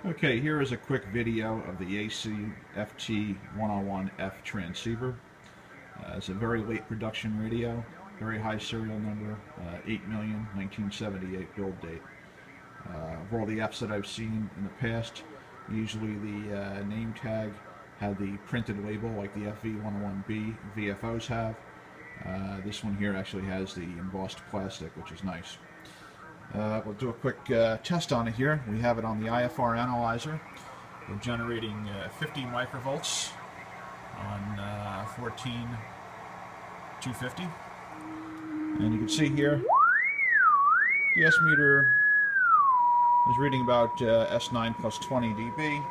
Okay, here is a quick video of the Yaesu FT-101F transceiver. It's a very late production radio, very high serial number, 8/1978 build date. Of all the Fs that I've seen in the past, usually the name tag had the printed label like the FV101B VFOs have. This one here actually has the embossed plastic, which is nice. We'll do a quick test on it here. We have it on the IFR analyzer. We're generating 50 microvolts on 14250. And you can see here, the S meter is reading about S9 plus 20 dB,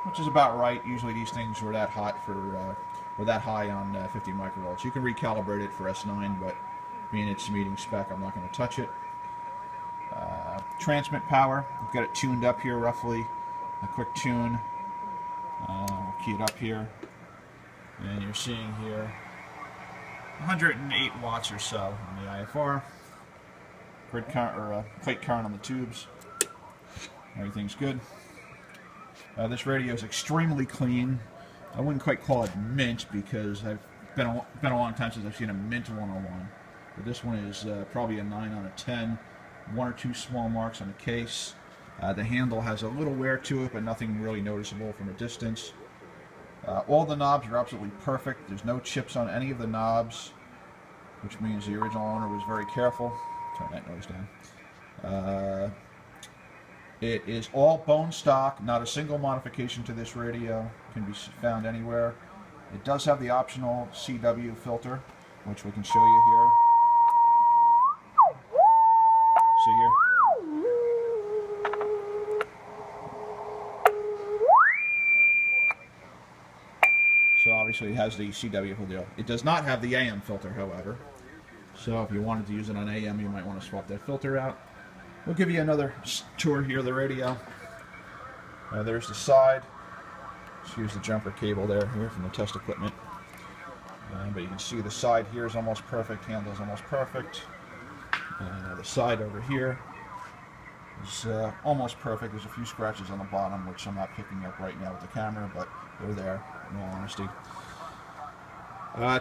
which is about right. Usually these things were that hot or that high on 50 microvolts. You can recalibrate it for S9, but being it's meeting spec, I'm not going to touch it. Transmit power, we've got it tuned up here roughly. A quick tune. We'll key it up here, and you're seeing here 108 watts or so on the IFR. Grid current or plate current on the tubes. Everything's good. This radio is extremely clean. I wouldn't quite call it mint because I've been a long time since I've seen a mint 101. But this one is probably a 9 out of 10. One or two small marks on the case. The handle has a little wear to it, but nothing really noticeable from a distance. All the knobs are absolutely perfect. There's no chips on any of the knobs, which means the original owner was very careful. Turn that noise down. It is all bone stock, not a single modification to this radio can be found anywhere. It does have the optional CW filter, which we can show you here. See here? So obviously it has the CW filter. It does not have the AM filter, however. So if you wanted to use it on AM, you might want to swap that filter out. We'll give you another tour here of the radio. There's the side. Just use the jumper cable here from the test equipment. But you can see the side here is almost perfect. Handle is almost perfect. The side over here is almost perfect. There's a few scratches on the bottom, which I'm not picking up right now with the camera, but they're there, in all honesty.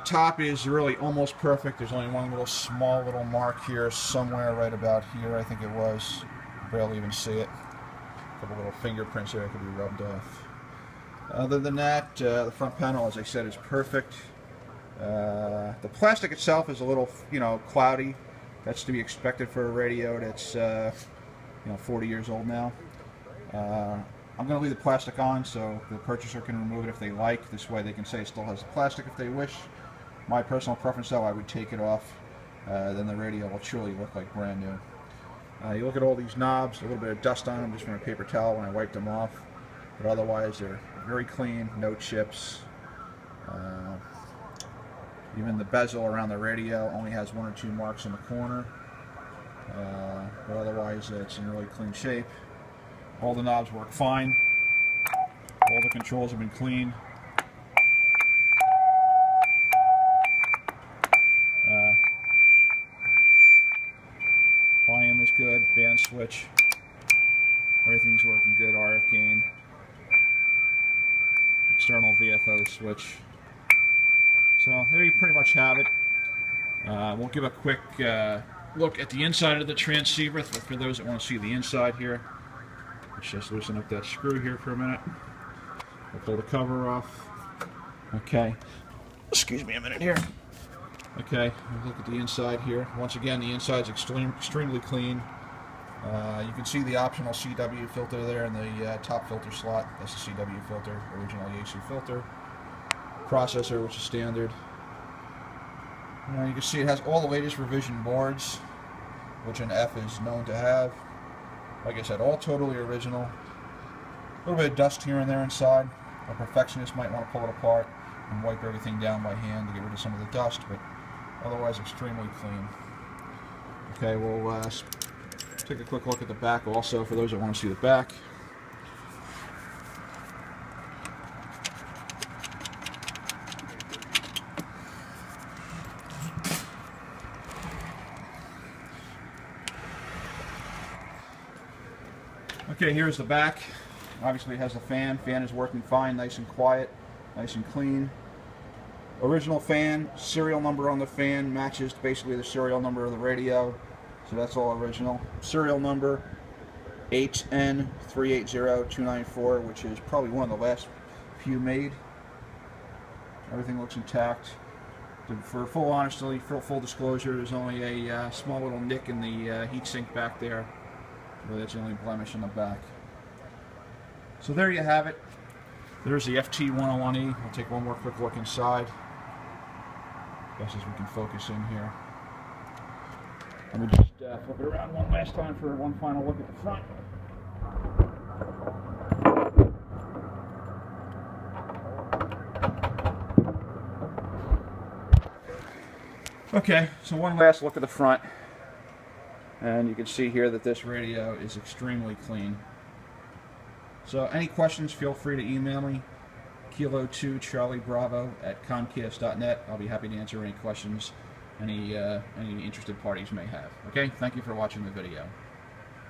Top is really almost perfect. There's only one small little mark here, somewhere right about here, I think it was. Barely even see it. A couple little fingerprints there that could be rubbed off. Other than that, the front panel, as I said, is perfect. The plastic itself is a little, cloudy. That's to be expected for a radio that's 40 years old now. I'm going to leave the plastic on so the purchaser can remove it if they like. This way they can say it still has the plastic if they wish. My personal preference, though, I would take it off. Then the radio will truly look like brand new. You look at all these knobs, a little bit of dust on them just from a paper towel when I wiped them off. But otherwise they're very clean, no chips. Even the bezel around the radio only has one or two marks in the corner. But otherwise it's in really clean shape. All the knobs work fine. All the controls have been clean. Volume is good. Band switch. Everything's working good. RF gain. External VFO switch. So there you pretty much have it. We'll give a quick look at the inside of the transceiver for those that want to see the inside here. Let's just loosen up that screw here for a minute. We'll pull the cover off. Okay. Excuse me a minute here. Okay, look at the inside here. Once again, the inside's extremely clean. You can see the optional CW filter there in the top filter slot. That's the CW filter, original Yaesu filter. Processor, which is standard. You can see it has all the latest revision boards, which an F is known to have. Like I said, all totally original. A little bit of dust here and there inside. A perfectionist might want to pull it apart and wipe everything down by hand to get rid of some of the dust, but otherwise extremely clean. Okay, we'll take a quick look at the back also for those that want to see the back. Okay, here's the back. Obviously it has a fan. Fan is working fine, nice and quiet, nice and clean. Original fan, serial number on the fan matches basically the serial number of the radio, so that's all original. Serial number HN380294, which is probably one of the last few made. Everything looks intact. For full honesty, for full disclosure, there's only a small little nick in the heatsink back there. Really, that's the only blemish in the back. So there you have it. There's the FT-101E. We'll take one more quick look inside. Best as we can focus in here. Let me just flip it around one last time for one final look at the front. Okay, so one last look at the front. And you can see here that this radio is extremely clean. So any questions, feel free to email me, kilo2charliebravo@comcast.net. I'll be happy to answer any questions any interested parties may have. Okay, thank you for watching the video.